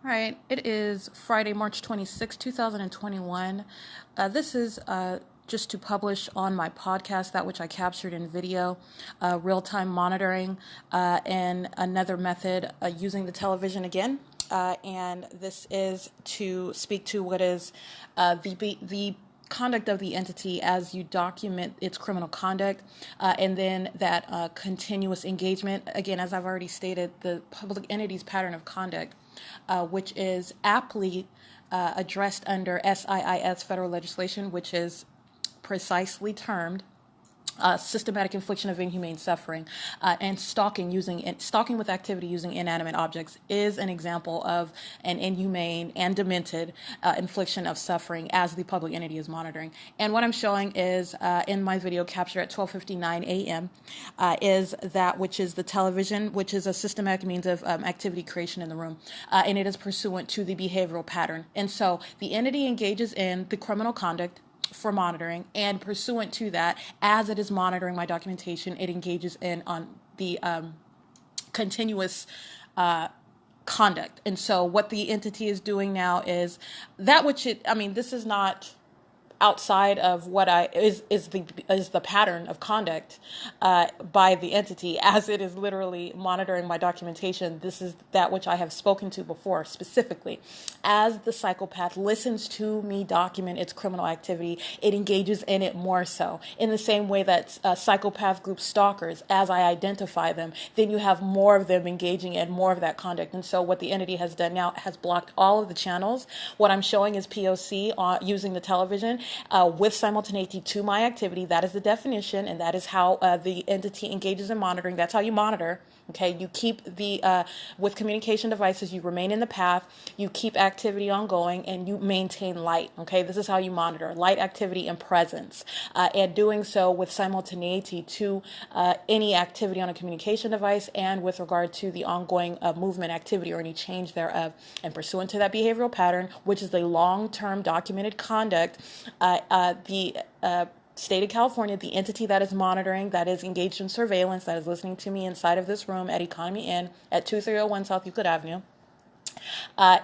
All right, it is Friday, March 26, 2021. This is just to publish on my podcast, that which I captured in video, real-time monitoring, and another method using the television again. And this is to speak to what is the conduct of the entity as you document its criminal conduct, and then that continuous engagement. Again, as I've already stated, the public entity's pattern of conduct, which is aptly addressed under S.I.I.S. federal legislation, which is precisely termed systematic infliction of inhumane suffering, and stalking with activity using inanimate objects is an example of an inhumane and demented infliction of suffering as the public entity is monitoring. And what I'm showing is in my video capture at 12:59 a.m. Is that which is the television, which is a systematic means of activity creation in the room, and it is pursuant to the behavioral pattern. And so the entity engages in the criminal conduct for monitoring, and pursuant to that, as it is monitoring my documentation, it engages in on the continuous conduct. And so what the entity is doing now is that which this is not outside of what is the pattern of conduct by the entity, as it is literally monitoring my documentation. This is that which I have spoken to before, specifically. As the psychopath listens to me document its criminal activity, it engages in it more so. In the same way that psychopath group stalkers, as I identify them, then you have more of them engaging in more of that conduct. And so what the entity has done now has blocked all of the channels. What I'm showing is P.O.C. Using the television with simultaneity to my activity. That is the definition, and that is how the entity engages in monitoring. That's how you monitor. Okay, you keep with communication devices, you remain in the path, you keep activity ongoing, and you maintain light. Okay, this is how you monitor light, activity, and presence, and doing so with simultaneity to any activity on a communication device and with regard to the ongoing movement, activity, or any change thereof. And pursuant to that behavioral pattern, which is the long-term documented conduct, the State of California, the entity that is monitoring, that is engaged in surveillance, that is listening to me inside of this room at Economy Inn at 2301 South Euclid Avenue,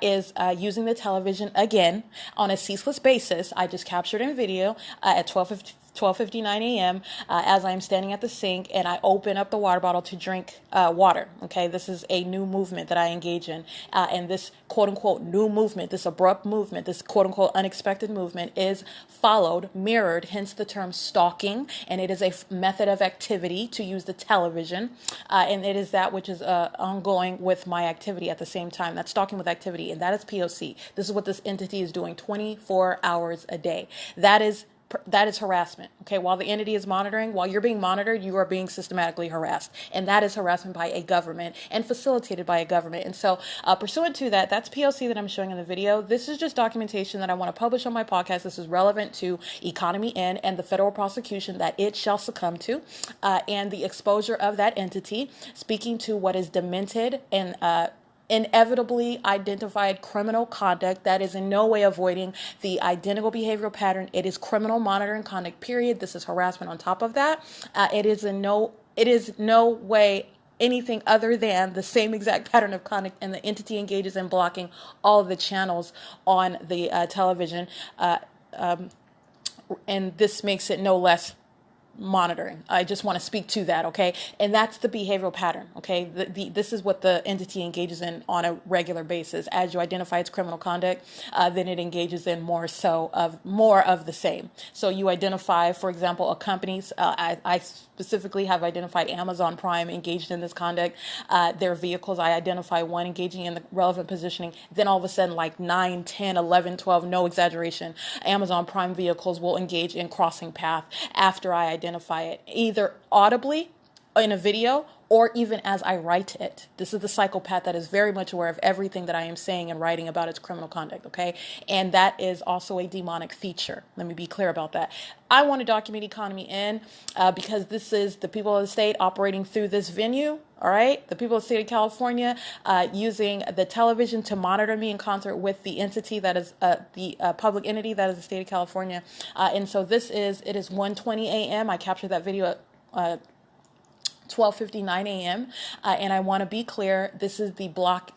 is using the television again on a ceaseless basis. I just captured in video at 12:59 a.m. As I'm standing at the sink and I open up the water bottle to drink water. Okay, this is a new movement that I engage in, and this quote-unquote new movement, this abrupt movement, this quote-unquote unexpected movement is followed, mirrored, hence the term stalking, and it is a method of activity to use the television, and it is that which is ongoing with my activity at the same time. That's stalking with activity, and that is P.O.C. This is what this entity is doing 24 hours a day. That is harassment. Okay, while the entity is monitoring, while you're being monitored, you are being systematically harassed, and that is harassment by a government and facilitated by a government. And so pursuant to that, that's P.O.C. that I'm showing in the video. This is just documentation that I want to publish on my podcast. This is relevant to Economy Inn and the federal prosecution that it shall succumb to, and the exposure of that entity, speaking to what is demented and inevitably identified criminal conduct that is in no way avoiding the identical behavioral pattern. It is criminal monitoring conduct, period. This is harassment on top of that. It is no way anything other than the same exact pattern of conduct, and the entity engages in blocking all of the channels on the television, and this makes it no less monitoring. I just want to speak to that, okay? And that's the behavioral pattern, okay? This is what the entity engages in on a regular basis. As you identify its criminal conduct, then it engages in more of the same. So you identify, for example, a company's, I specifically have identified Amazon Prime engaged in this conduct. Their vehicles, I identify one engaging in the relevant positioning. Then all of a sudden, like 9, 10, 11, 12, no exaggeration, Amazon Prime vehicles will engage in crossing path after I identify it, either audibly in a video or even as I write it. This is the psychopath that is very much aware of everything that I am saying and writing about its criminal conduct, okay? And that is also a demonic feature. Let me be clear about that. I want to document Economy Inn because this is the people of the state operating through this venue, all right? The people of the state of California using the television to monitor me in concert with the entity that is the public entity that is the state of California. And so it is 1:20 a.m. I captured that video at 12:59 a.m. And I want to be clear, this is the block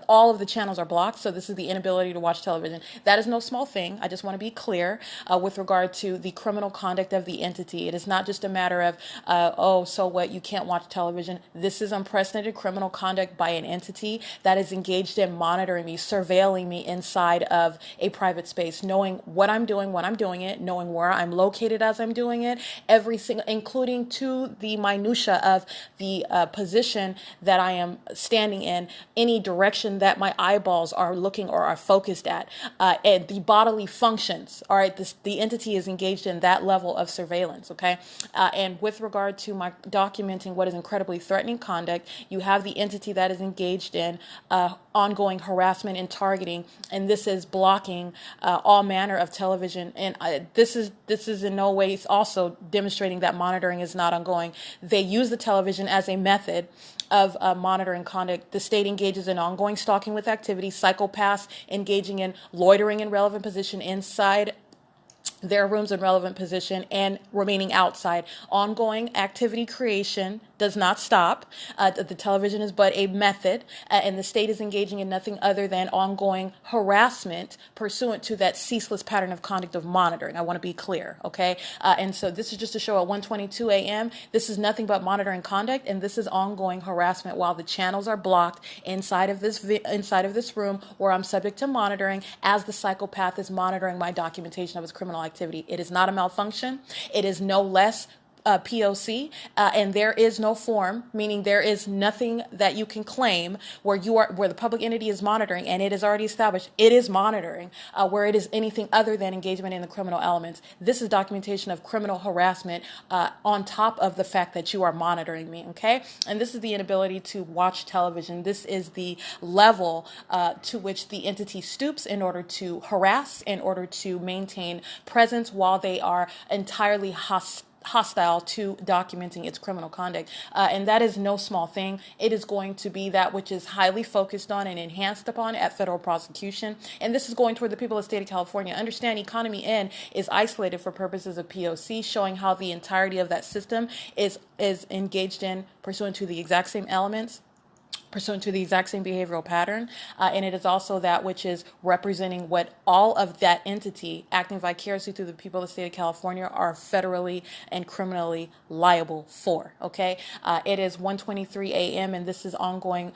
all of the channels are blocked. So this is the inability to watch television. That is no small thing. I just want to be clear with regard to the criminal conduct of the entity. It is not just a matter of, oh, so what, you can't watch television. This is unprecedented criminal conduct by an entity that is engaged in monitoring me, surveilling me inside of a private space, knowing what I'm doing when I'm doing it, knowing where I'm located as I'm doing it, every single, including to the minutia of the position that I am standing in, any direction that my eyeballs are looking or are focused at, and the bodily functions. All right, the entity is engaged in that level of surveillance. Okay, and with regard to my documenting what is incredibly threatening conduct, you have the entity that is engaged in ongoing harassment and targeting, and this is blocking all manner of television. And this is in no way also demonstrating that monitoring is not ongoing. They use the television as a method of monitoring conduct. The state engages in ongoing stalking with activity, psychopaths engaging in loitering in relevant position inside their rooms in relevant position and remaining outside. Ongoing activity creation does not stop. The television is but a method, and the state is engaging in nothing other than ongoing harassment pursuant to that ceaseless pattern of conduct of monitoring. I want to be clear, okay? And so this is just a show at 1:22 a.m. This is nothing but monitoring conduct, and this is ongoing harassment while the channels are blocked inside of this room where I'm subject to monitoring as the psychopath is monitoring my documentation of his criminal activity. It is not a malfunction. It is no less P.O.C. And there is no form, meaning there is nothing that you can claim where the public entity is monitoring, and it is already established it is monitoring, where it is anything other than engagement in the criminal elements. This is documentation of criminal harassment on top of the fact that you are monitoring me. Okay, and this is the inability to watch television. This is the level to which the entity stoops in order to harass, in order to maintain presence while they are entirely hostile to documenting its criminal conduct. And that is no small thing. It is going to be that which is highly focused on and enhanced upon at federal prosecution. And this is going toward the people of the state of California. Understand, Economy N is isolated for purposes of P.O.C, showing how the entirety of that system is engaged in pursuant to the exact same elements, pursuant to the exact same behavioral pattern, and it is also that which is representing what all of that entity acting vicariously through the people of the state of California are federally and criminally liable for. Okay, it is 1:23 a.m. and this is ongoing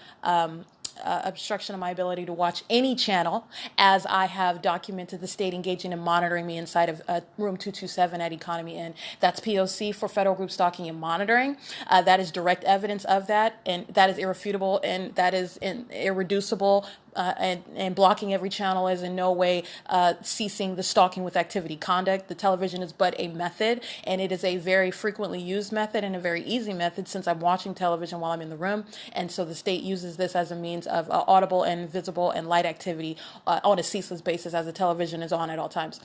obstruction of my ability to watch any channel, as I have documented the state engaging in monitoring me inside of room 227 at Economy N. That's P.O.C for federal group stalking and monitoring. That is direct evidence of that, and that is irrefutable, and that is irreducible. And blocking every channel is in no way ceasing the stalking with activity conduct. The television is but a method, and it is a very frequently used method and a very easy method since I'm watching television while I'm in the room. And so the state uses this as a means of audible and visible and light activity on a ceaseless basis as the television is on at all times.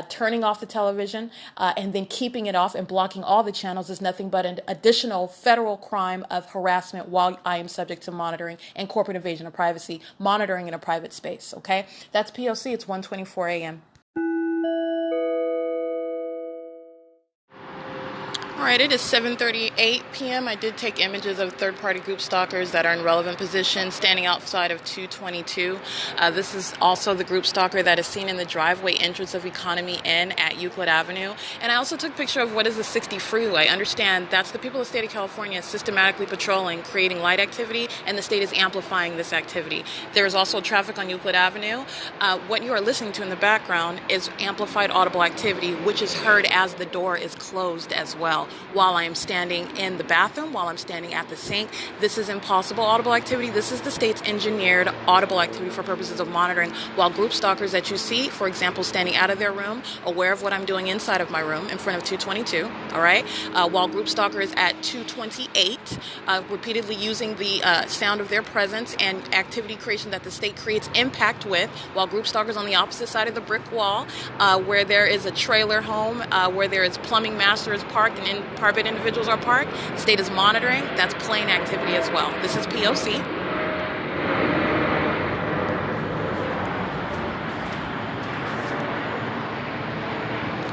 Turning off the television and then keeping it off and blocking all the channels is nothing but an additional federal crime of harassment while I am subject to monitoring and corporate invasion of privacy. Monitoring in a private space. Okay, that's P.O.C. It's 1:24 a.m. All right, it is 7:38 p.m. I did take images of third-party group stalkers that are in relevant positions standing outside of 222. This is also the group stalker that is seen in the driveway entrance of Economy N at Euclid Avenue. And I also took a picture of what is the 60 freeway. Understand, that's the people of the state of California systematically patrolling, creating light activity, and the state is amplifying this activity. There is also traffic on Euclid Avenue. What you are listening to in the background is amplified audible activity, which is heard as the door is closed as well. While I am standing in the bathroom, while I'm standing at the sink, this is impossible audible activity. This is the state's engineered audible activity for purposes of monitoring. While group stalkers that you see, for example, standing out of their room, aware of what I'm doing inside of my room in front of 222, all right? While group stalkers at 228, repeatedly using the sound of their presence and activity creation that the state creates impact with, while group stalkers on the opposite side of the brick wall, where there is a trailer home, where there is plumbing masters parked and private individuals are parked, the state is monitoring. That's plain activity as well. This is P.O.C.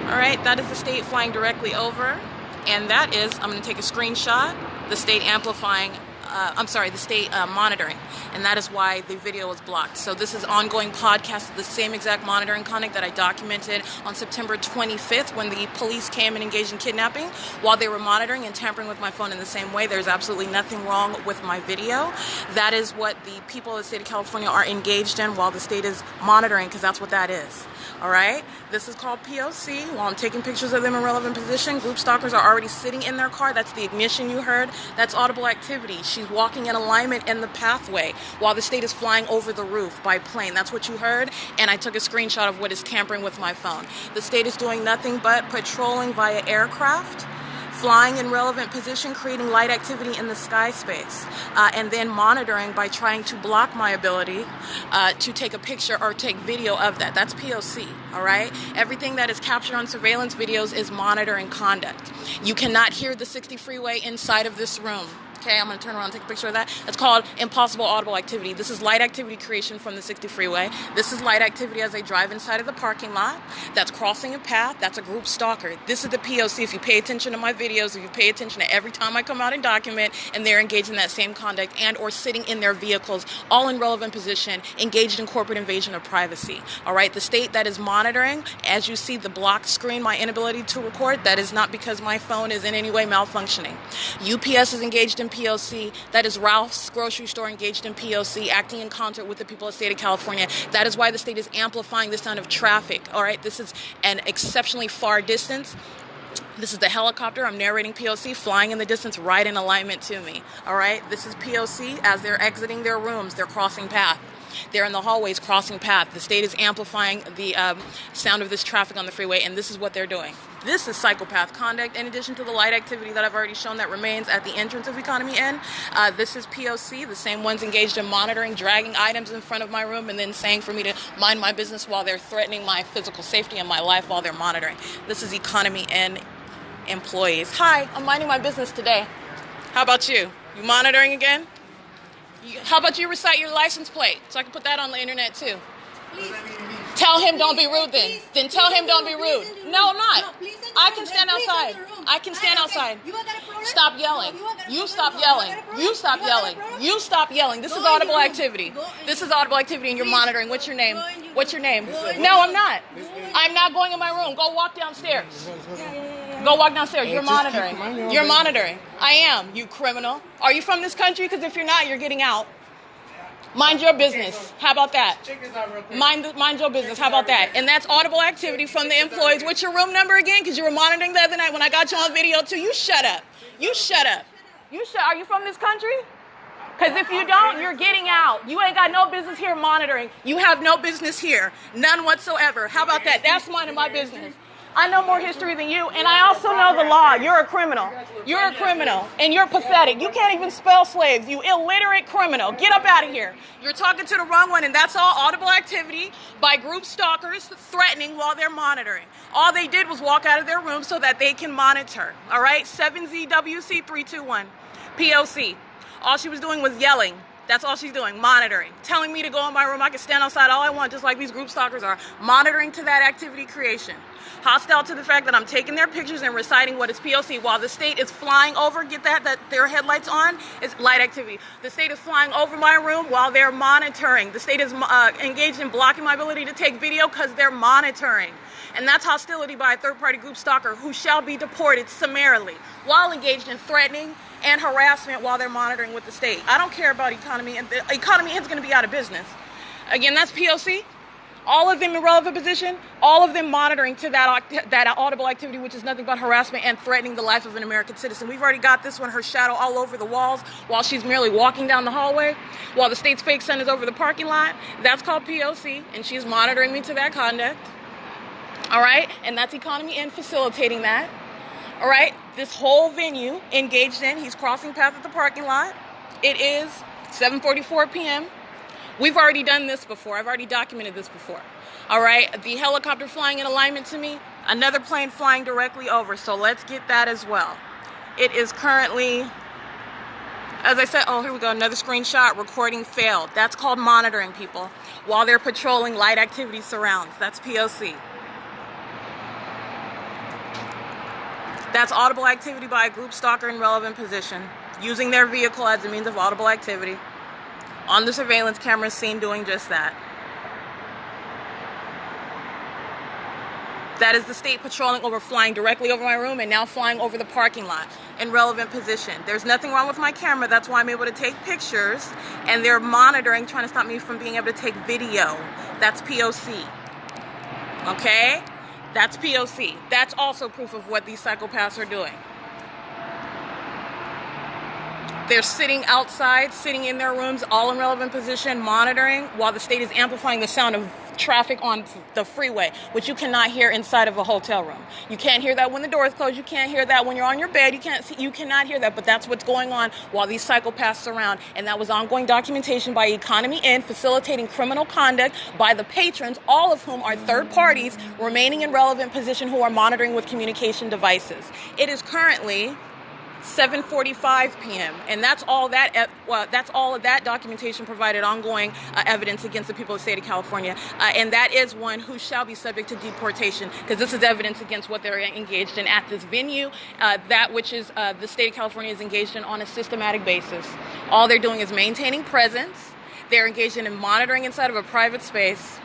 All right, that is the state flying directly over, and that is, I'm going to take a screenshot, the state amplifying the state monitoring, and that is why the video was blocked. So this is ongoing podcast of the same exact monitoring conduct that I documented on September 25th when the police came and engaged in kidnapping while they were monitoring and tampering with my phone in the same way. There's absolutely nothing wrong with my video. That is what the people of the state of California are engaged in while the state is monitoring, because that's what that is. All right? This is called P.O.C. While I'm taking pictures of them in relevant position, group stalkers are already sitting in their car. That's the ignition you heard. That's audible activity. She's walking in alignment in the pathway while the state is flying over the roof by plane. That's what you heard, and I took a screenshot of what is tampering with my phone. The state is doing nothing but patrolling via aircraft, flying in relevant position, creating light activity in the sky space, and then monitoring by trying to block my ability to take a picture or take video of that. That's P.O.C., all right? Everything that is captured on surveillance videos is monitoring conduct. You cannot hear the 60 freeway inside of this room. Okay, I'm going to turn around and take a picture of that. It's called impossible audible activity. This is light activity creation from the 60 freeway. This is light activity as they drive inside of the parking lot. That's crossing a path. That's a group stalker. This is the P.O.C. If you pay attention to my videos, if you pay attention to every time I come out and document, and they're engaged in that same conduct and or sitting in their vehicles, all in relevant position, engaged in corporate invasion of privacy. All right, the state that is monitoring, as you see the blocked screen, my inability to record, that is not because my phone is in any way malfunctioning. UPS is engaged in P.O.C. That is Ralph's grocery store engaged in P.O.C., acting in concert with the people of the state of California. That is why the state is amplifying the sound of traffic. All right, this is an exceptionally far distance. This is the helicopter. I'm narrating P.O.C. flying in the distance right in alignment to me. All right, this is P.O.C. as they're exiting their rooms. They're crossing path. They're in the hallways crossing path. The state is amplifying the sound of this traffic on the freeway, and this is what they're doing. This is psychopath conduct, in addition to the light activity that I've already shown that remains at the entrance of Economy Inn. This is P.O.C., the same ones engaged in monitoring, dragging items in front of my room, and then saying for me to mind my business while they're threatening my physical safety and my life while they're monitoring. This is Economy Inn employees. Hi, I'm minding my business today. How about you? You monitoring again? How about you recite your license plate so I can put that on the internet too? Please. Tell him don't be rude then. Then tell him don't be rude. No, I'm not. I can stand outside. I can stand outside. Stop yelling. You stop yelling. You stop yelling. You stop yelling. This is audible activity. This is audible activity and you're monitoring. What's your name? What's your name? No, I'm not. I'm not going in my room. Go walk downstairs. Go walk downstairs. You're monitoring. You're monitoring. I am, you criminal. Are you from this country? Because if you're not, you're getting out. Mind your business. How about that? Mind your business. How about that? And that's audible activity from the employees. What's your room number again? Because you were monitoring the other night when I got you on video too. You shut up. You shut up. Are you from this country? Because if you don't, you're getting out. You ain't got no business here monitoring. You have no business here. None whatsoever. How about that? That's minding my business. I know more history than you, and I also know the law. You're a criminal. You're a criminal, and you're pathetic. You can't even spell slaves, you illiterate criminal. Get up out of here. You're talking to the wrong one, and that's all audible activity by group stalkers threatening while they're monitoring. All they did was walk out of their room so that they can monitor. All right? 7ZWC321. P.O.C. All she was doing was yelling. That's all she's doing, monitoring. Telling me to go in my room. I can stand outside all I want, just like these group stalkers are. Monitoring to that activity creation. Hostile to the fact that I'm taking their pictures and reciting what is P.O.C. while the state is flying over, get that their headlights on, is light activity. The state is flying over my room while they're monitoring. The state is engaged in blocking my ability to take video because they're monitoring. And that's hostility by a third-party group stalker who shall be deported summarily while engaged in threatening and harassment while they're monitoring with the state. I don't care about economy, and the economy is going to be out of business. Again, that's P.O.C. All of them in relevant position, all of them monitoring to that audible activity, which is nothing but harassment and threatening the life of an American citizen. We've already got this one, her shadow all over the walls while she's merely walking down the hallway, while the state's fake sun is over the parking lot. That's called P.O.C., and she's monitoring me to that conduct. All right, and that's Economy Inn facilitating that. All right, this whole venue engaged in, he's crossing path at the parking lot. It is 7:44 p.m. We've already done this before. I've already documented this before. All right, the helicopter flying in alignment to me, another plane flying directly over. So let's get that as well. It is currently, as I said, oh, here we go, another screenshot, recording failed. That's called monitoring, people, while they're patrolling light activity surrounds. That's P.O.C. That's audible activity by a group stalker in relevant position. using their vehicle as a means of audible activity. On the surveillance camera, seen doing just that. That is the state patrolling over, flying directly over my room, and now flying over the parking lot in relevant position. There's nothing wrong with my camera. That's why I'm able to take pictures, and they're monitoring, trying to stop me from being able to take video. That's P.O.C. Okay? That's P.O.C. That's also proof of what these psychopaths are doing. They're sitting outside, sitting in their rooms, all in relevant position, monitoring, while the state is amplifying the sound of traffic on the freeway, which you cannot hear inside of a hotel room. You can't hear that when the door is closed. You can't hear that when you're on your bed. You cannot hear that, but that's what's going on while these psychopaths surround. And that was ongoing documentation by Economy N, facilitating criminal conduct by the patrons, all of whom are third parties remaining in relevant position who are monitoring with communication devices. It is currently 7:45 p.m. and that's all of that documentation provided ongoing evidence against the people of the state of California, and that is one who shall be subject to deportation, because this is evidence against what they're engaged in at this venue, that which is the state of California is engaged in on a systematic basis. All they're doing is maintaining presence. They're engaged in monitoring inside of a private space,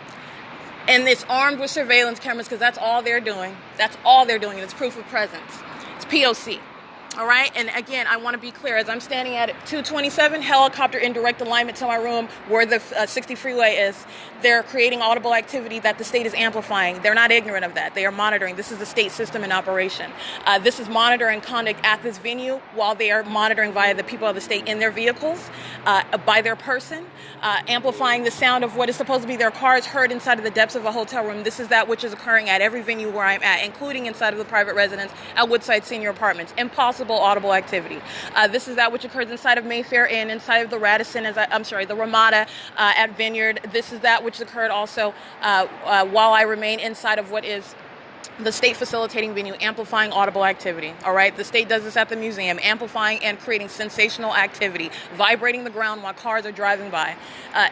and it's armed with surveillance cameras, because that's all they're doing. That's all they're doing, and it's proof of presence. It's P.O.C. All right, and again, I want to be clear. As I'm standing at 227, helicopter in direct alignment to my room where the 60 freeway is, they're creating audible activity that the state is amplifying. They're not ignorant of that. They are monitoring. This is the state system in operation. This is monitoring conduct at this venue while they are monitoring via the people of the state in their vehicles, by their person, amplifying the sound of what is supposed to be their cars heard inside of the depths of a hotel room. This is that which is occurring at every venue where I'm at, including inside of the private residence at Woodside Senior Apartments. Impossible audible activity. This is that which occurs inside of Mayfair Inn, inside of the Radisson, the Ramada at Vineyard. This is that which occurred also while I remain inside of what is the state facilitating venue, amplifying audible activity. All right, the state does this at the museum, amplifying and creating sensational activity, vibrating the ground while cars are driving by.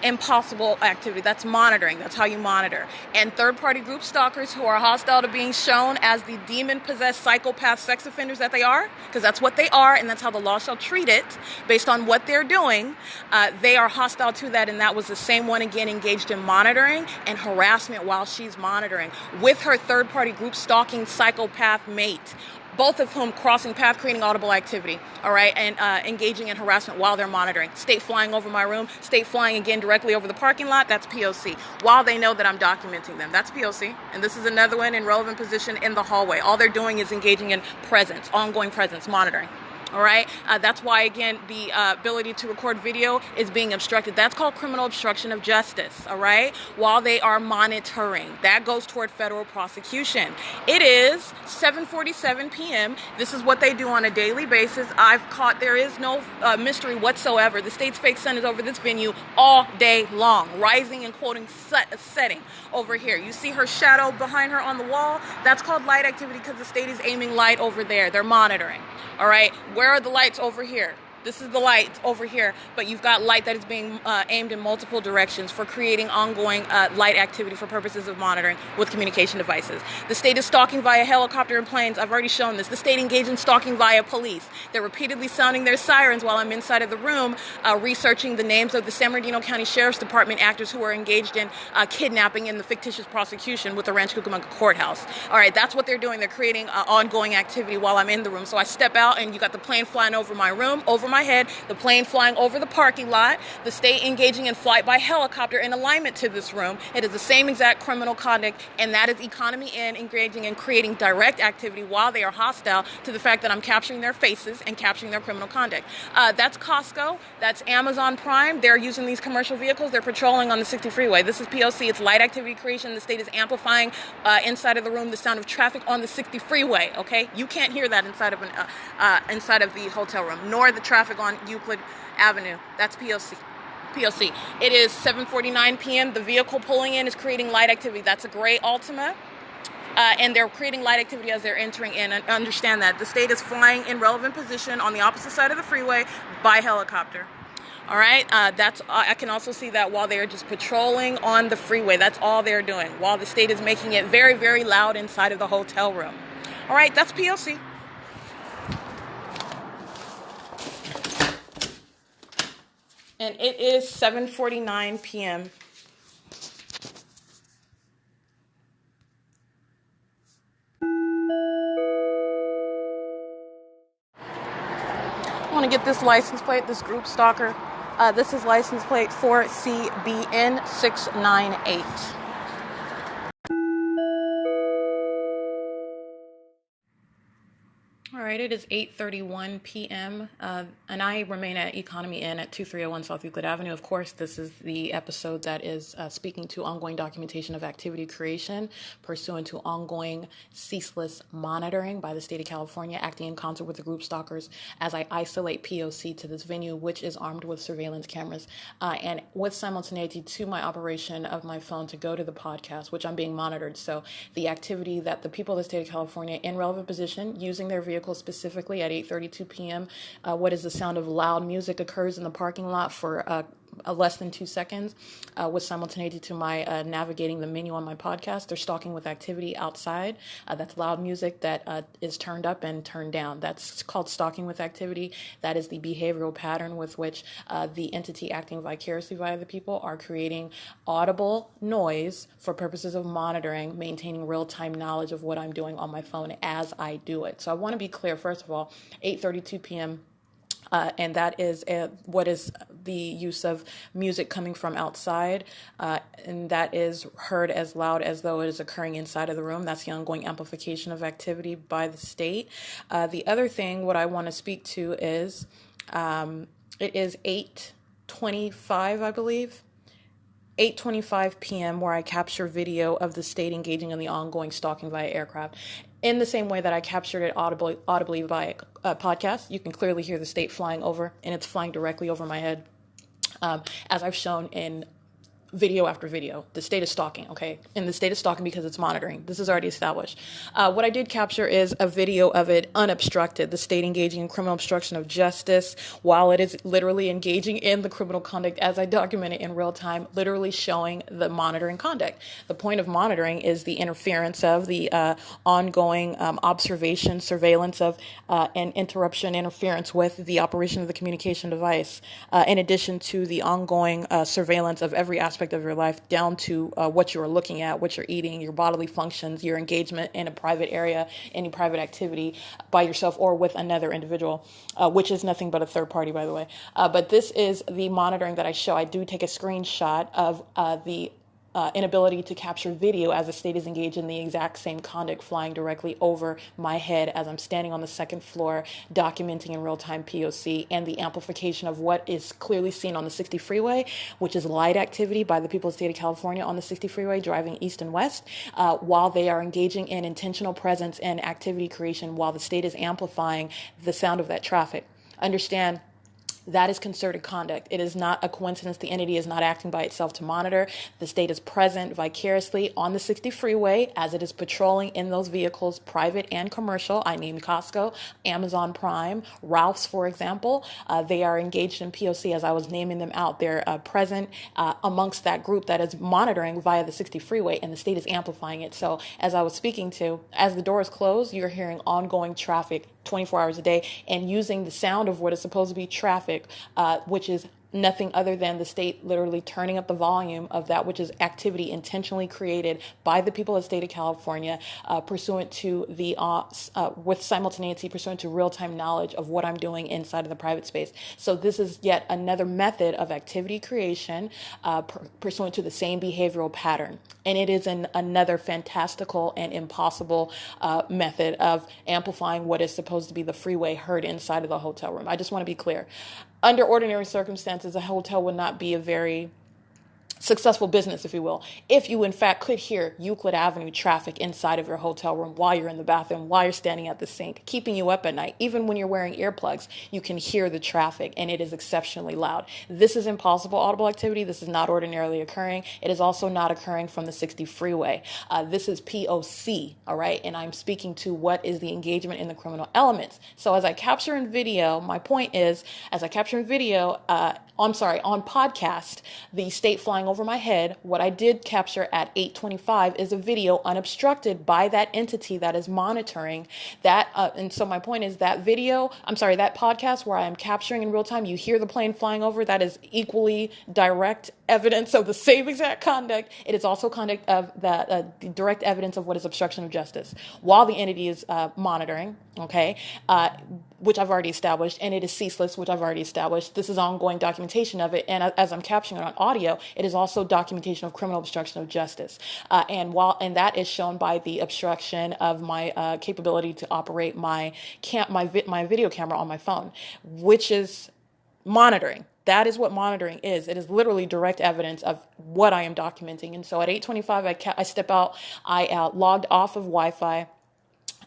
Impossible activity. That's monitoring. That's how you monitor. And third-party group stalkers who are hostile to being shown as the demon-possessed psychopath sex offenders that they are, because that's what they are, and that's how the law shall treat it based on what they're doing. They are hostile to that, and that was the same one again engaged in monitoring and harassment while she's monitoring with her third-party group stalking psychopath mate, both of whom crossing path, creating audible activity, all right, and engaging in harassment while they're monitoring. State flying over my room, state flying again directly over the parking lot, that's P.O.C. While they know that I'm documenting them, that's P.O.C. And this is another one in relevant position in the hallway. All they're doing is engaging in presence, ongoing presence, monitoring. All right, that's why, again, the ability to record video is being obstructed. That's called criminal obstruction of justice, all right, while they are monitoring. That goes toward federal prosecution. It is 7:47 p.m. This is what they do on a daily basis. I've caught, there is no mystery whatsoever. The state's fake sun is over this venue all day long, rising and quoting setting over here. You see her shadow behind her on the wall? That's called light activity, because the state is aiming light over there. They're monitoring. All right, where are the lights over here? This is the light over here, but you've got light that is being aimed in multiple directions for creating ongoing light activity for purposes of monitoring with communication devices. The state is stalking via helicopter and planes. I've already shown this. The state engaged in stalking via police. They're repeatedly sounding their sirens while I'm inside of the room, researching the names of the San Bernardino County Sheriff's Department actors who are engaged in kidnapping in the fictitious prosecution with the Rancho Cucamonga courthouse. All right, that's what they're doing. They're creating ongoing activity while I'm in the room. So I step out, and you got the plane flying over my room, over my head, the plane flying over the parking lot, the state engaging in flight by helicopter in alignment to this room. It is the same exact criminal conduct, and that is Economy N engaging in creating direct activity while they are hostile to the fact that I'm capturing their faces and capturing their criminal conduct. That's Costco. That's Amazon Prime. They're using these commercial vehicles. They're patrolling on the 60 freeway. This is P.O.C. It's light activity creation. The state is amplifying inside of the room the sound of traffic on the 60 freeway. Okay, you can't hear that inside of the hotel room, nor the traffic on Euclid Avenue. That's P.O.C. P.O.C. It is 7:49 p.m. The vehicle pulling in is creating light activity. That's a gray Altima. And they're creating light activity as they're entering in. And understand that the state is flying in relevant position on the opposite side of the freeway by helicopter. All right, I can also see that while they're just patrolling on the freeway. That's all they're doing, while the state is making it very, very loud inside of the hotel room. All right, that's P.O.C. And it is 7:49 p.m. I want to get this license plate, this group stalker. This is license plate 4CBN698. All right, it is 8:31 p.m., and I remain at Economy Inn at 2301 South Euclid Avenue. Of course, this is the episode that is speaking to ongoing documentation of activity creation pursuant to ongoing ceaseless monitoring by the state of California, acting in concert with the group stalkers as I isolate P.O.C to this venue, which is armed with surveillance cameras, and with simultaneity to my operation of my phone to go to the podcast, which I'm being monitored. So the activity that the people of the state of California in relevant position using their vehicle specifically at 8:32 p.m. What is the sound of loud music occurs in the parking lot for less than 2 seconds with simultaneity to my navigating the menu on my podcast. They're stalking with activity outside. That's loud music that is turned up and turned down. That's called stalking with activity. That is the behavioral pattern with which the entity acting vicariously via the people are creating audible noise for purposes of monitoring, maintaining real-time knowledge of what I'm doing on my phone as I do it. So I want to be clear, first of all, 8:32 p.m., and that is what is the use of music coming from outside, and that is heard as loud as though it is occurring inside of the room. That's the ongoing amplification of activity by the state. The other thing, what I want to speak to is it is 8:25, I believe. 8:25 p.m. where I capture video of the state engaging in the ongoing stalking via aircraft. In the same way that I captured it audibly via podcast, you can clearly hear the state flying over, and it's flying directly over my head, as I've shown in video after video. The state is stalking, okay? And the state is stalking because it's monitoring. This is already established. What I did capture is a video of it unobstructed, the state engaging in criminal obstruction of justice while it is literally engaging in the criminal conduct as I document it in real time, literally showing the monitoring conduct. The point of monitoring is the interference of the ongoing observation, surveillance of, and interruption, interference with the operation of the communication device, in addition to the ongoing surveillance of every aspect of your life down to what you're looking at, what you're eating, your bodily functions, your engagement in a private area, any private activity by yourself or with another individual, which is nothing but a third party, by the way. But this is the monitoring that I show. I do take a screenshot of the inability to capture video as the state is engaged in the exact same conduct flying directly over my head as I'm standing on the second floor documenting in real-time P.O.C. and the amplification of what is clearly seen on the 60 freeway, which is light activity by the people of the state of California on the 60 freeway driving east and west, while they are engaging in intentional presence and activity creation while the state is amplifying the sound of that traffic. Understand, that is concerted conduct. It is not a coincidence. The entity is not acting by itself to monitor. The state is present vicariously on the 60 freeway as it is patrolling in those vehicles, private and commercial. I named Costco, Amazon Prime, Ralph's, for example. They are engaged in P.O.C. as I was naming them out. They're present amongst that group that is monitoring via the 60 freeway, and the state is amplifying it. So as I was speaking to, as the doors close, you're hearing ongoing traffic 24 hours a day and using the sound of what is supposed to be traffic, which is nothing other than the state literally turning up the volume of that which is activity intentionally created by the people of the state of California, pursuant to the with simultaneity, pursuant to real-time knowledge of what I'm doing inside of the private space. So this is yet another method of activity creation, pursuant to the same behavioral pattern. And it is another fantastical and impossible method of amplifying what is supposed to be the freeway heard inside of the hotel room. I just want to be clear. Under ordinary circumstances, a hotel would not be a very successful business, if you will, if you in fact could hear Euclid Avenue traffic inside of your hotel room while you're in the bathroom, while you're standing at the sink, keeping you up at night. Even when you're wearing earplugs, you can hear the traffic, and it is exceptionally loud. This is impossible audible activity. This is not ordinarily occurring. It is also not occurring from the 60 freeway. This is P.O.C, all right? And I'm speaking to what is the engagement in the criminal elements. So as I capture in video, my point is, as I capture in video, on podcast, the state flying over my head. What I did capture at 8:25 is a video unobstructed by that entity that is monitoring that. And so my point is that that podcast where I am capturing in real time, you hear the plane flying over, that is equally direct evidence of the same exact conduct. It is also conduct of that direct evidence of what is obstruction of justice while the entity is monitoring, okay, which I've already established, and it is ceaseless, which I've already established. This is ongoing documentation of it, and as I'm capturing it on audio, it is also documentation of criminal obstruction of justice, and that is shown by the obstruction of my capability to operate my video camera on my phone, which is monitoring. That is what monitoring is. It is literally direct evidence of what I am documenting. And so at 8:25, I step out. I logged off of Wi-Fi.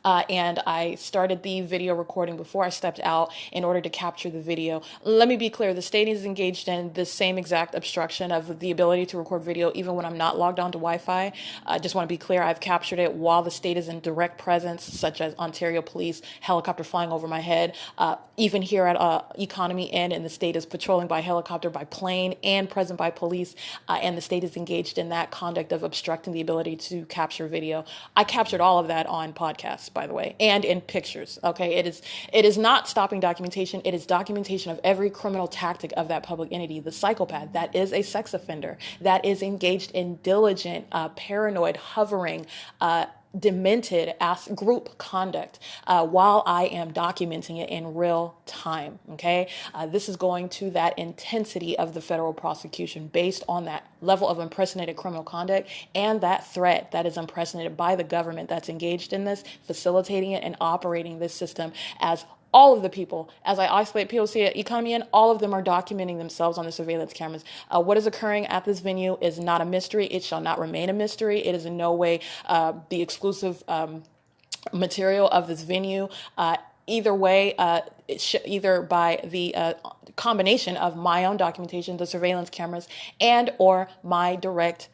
And I started the video recording before I stepped out in order to capture the video. Let me be clear, the state is engaged in the same exact obstruction of the ability to record video even when I'm not logged on to Wi-Fi. I just want to be clear, I've captured it while the state is in direct presence, such as Ontario police, helicopter flying over my head, even here at Economy Inn, and the state is patrolling by helicopter, by plane, and present by police, and the state is engaged in that conduct of obstructing the ability to capture video. I captured all of that on podcasts, by the way, and in pictures. Okay, it is not stopping documentation. It is documentation of every criminal tactic of that public entity. The psychopath that is a sex offender, that is engaged in diligent, paranoid, hovering, demented group conduct while I am documenting it in real time. Okay, this is going to that intensity of the federal prosecution based on that level of unprecedented criminal conduct and that threat that is unprecedented by the government that's engaged in this, facilitating it and operating this system as all of the people, as I isolate P.O.C. at Economy Inn, all of them are documenting themselves on the surveillance cameras. What is occurring at this venue is not a mystery. It shall not remain a mystery. It is in no way the exclusive material of this venue. Either way, either by the combination of my own documentation, the surveillance cameras, and or my direct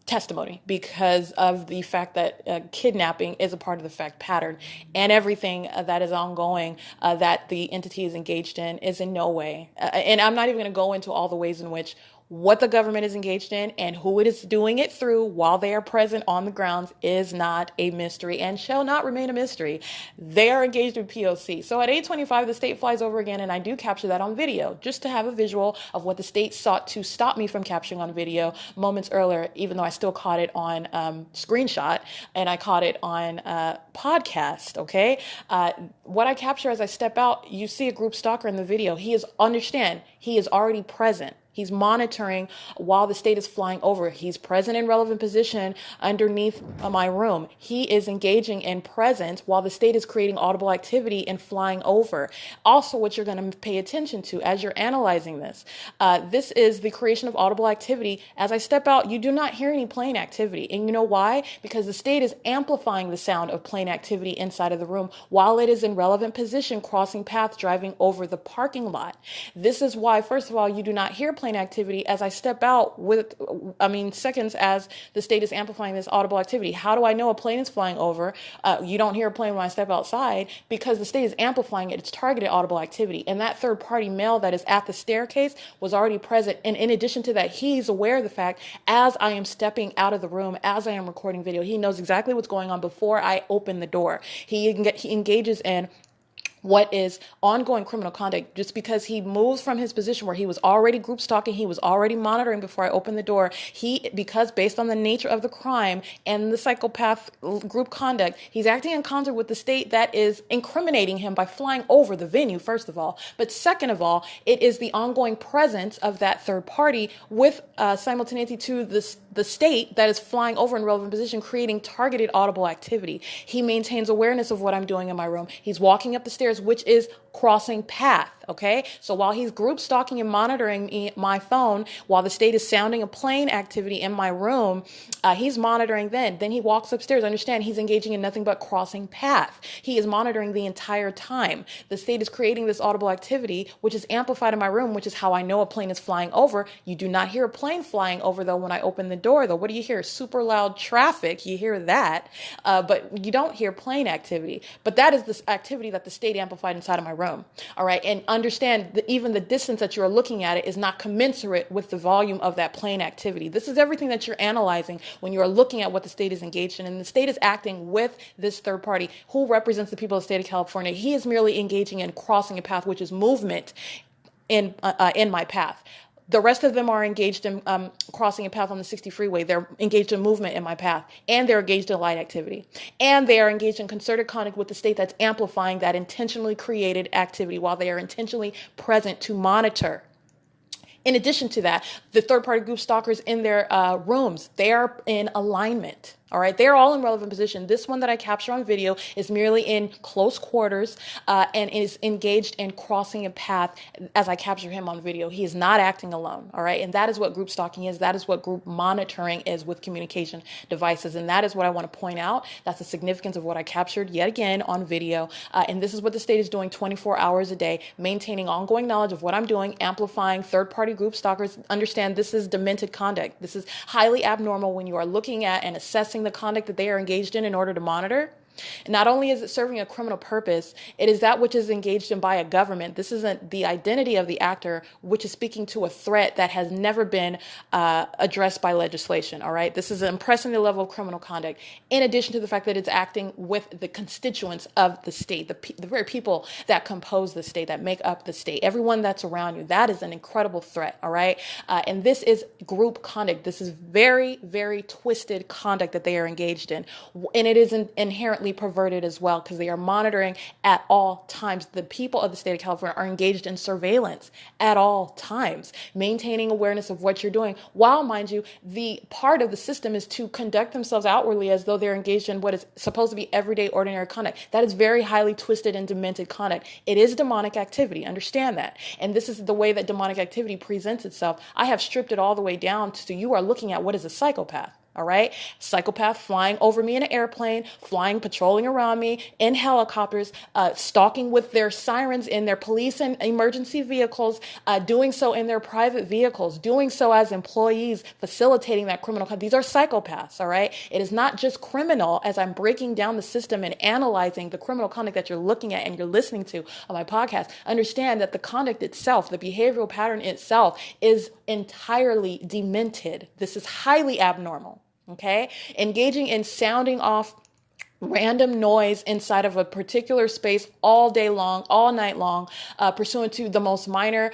testimony, because of the fact that kidnapping is a part of the fact pattern, and everything that is ongoing that the entity is engaged in is in no way, and I'm not even going to go into all the ways in which what the government is engaged in and who it is doing it through while they are present on the grounds is not a mystery and shall not remain a mystery. They are engaged with P.O.C. So at 8:25, the state flies over again, and I do capture that on video just to have a visual of what the state sought to stop me from capturing on video moments earlier, even though I still caught it on screenshot and I caught it on podcast. Okay. What I capture as I step out, you see a group stalker in the video. He is already present. He's monitoring while the state is flying over. He's present in relevant position underneath my room. He is engaging in presence while the state is creating audible activity and flying over. Also, what you're going to pay attention to as you're analyzing this, this is the creation of audible activity. As I step out, you do not hear any plane activity. And you know why? Because the state is amplifying the sound of plane activity inside of the room while it is in relevant position, crossing paths, driving over the parking lot. This is why, first of all, you do not hear plane activity as I step out seconds as the state is amplifying this audible activity. How do I know a plane is flying over? You don't hear a plane when I step outside because the state is amplifying it. It's targeted audible activity. And that third party male that is at the staircase was already present. And in addition to that, he's aware of the fact as I am stepping out of the room, as I am recording video, he knows exactly what's going on before I open the door. He engages in what is ongoing criminal conduct just because he moves from his position where he was already group stalking, he was already monitoring before I opened the door. Because based on the nature of the crime and the psychopath group conduct, he's acting in concert with the state that is incriminating him by flying over the venue, first of all. But second of all, it is the ongoing presence of that third party with simultaneity to the state that is flying over in relevant position, creating targeted audible activity. He maintains awareness of what I'm doing in my room. He's walking up the stairs, which is crossing path. Okay. So while he's group stalking and monitoring my phone, while the state is sounding a plane activity in my room, he's monitoring then he walks upstairs. Understand, he's engaging in nothing but crossing path. He is monitoring the entire time. The state is creating this audible activity, which is amplified in my room, which is how I know a plane is flying over. You do not hear a plane flying over though when I open the door though. What do you hear? Super loud traffic. You hear that, but you don't hear plane activity. But that is this activity that the state state amplified inside of my room. All right. And understand that even the distance that you're looking at it is not commensurate with the volume of that plane activity. This is everything that you're analyzing when you are looking at what the state is engaged in. And the state is acting with this third party who represents the people of the state of California. He is merely engaging in crossing a path, which is movement in my path. The rest of them are engaged in crossing a path on the 60 freeway. They're engaged in movement in my path, and they're engaged in light activity. And they are engaged in concerted conduct with the state that's amplifying that intentionally created activity while they are intentionally present to monitor. In addition to that, the third-party group stalkers in their rooms, they are in alignment. All right, they're all in relevant position. This one that I capture on video is merely in close quarters and is engaged in crossing a path as I capture him on video. He is not acting alone. All right, and that is what group stalking is. That is what group monitoring is with communication devices. And that is what I want to point out. That's the significance of what I captured yet again on video. And this is what the state is doing 24 hours a day, maintaining ongoing knowledge of what I'm doing, amplifying third-party group stalkers. Understand this is demented conduct. This is highly abnormal when you are looking at and assessing the conduct that they are engaged in order to monitor. Not only is it serving a criminal purpose, it is that which is engaged in by a government. This isn't the identity of the actor, which is speaking to a threat that has never been addressed by legislation. All right. This is an unprecedented level of criminal conduct, in addition to the fact that it's acting with the constituents of the state, the very people that compose the state, that make up the state, everyone that's around you. That is an incredible threat. All right. And this is group conduct. This is very, very twisted conduct that they are engaged in. And it is inherently perverted as well, because they are monitoring at all times. The people of the state of California are engaged in surveillance at all times, maintaining awareness of what you're doing, while, mind you, the part of the system is to conduct themselves outwardly as though they're engaged in what is supposed to be everyday, ordinary conduct. That is very highly twisted and demented conduct. It is demonic activity. Understand that. And this is the way that demonic activity presents itself. I have stripped it all the way down to you are looking at what is a psychopath. All right. Psychopath flying over me in an airplane, patrolling around me in helicopters, stalking with their sirens in their police and emergency vehicles, doing so in their private vehicles, doing so as employees, facilitating that criminal conduct. These are psychopaths. All right. It is not just criminal as I'm breaking down the system and analyzing the criminal conduct that you're looking at and you're listening to on my podcast. Understand that the conduct itself, the behavioral pattern itself, is entirely demented. This is highly abnormal. Okay, engaging in sounding off random noise inside of a particular space all day long, all night long, pursuant to the most minor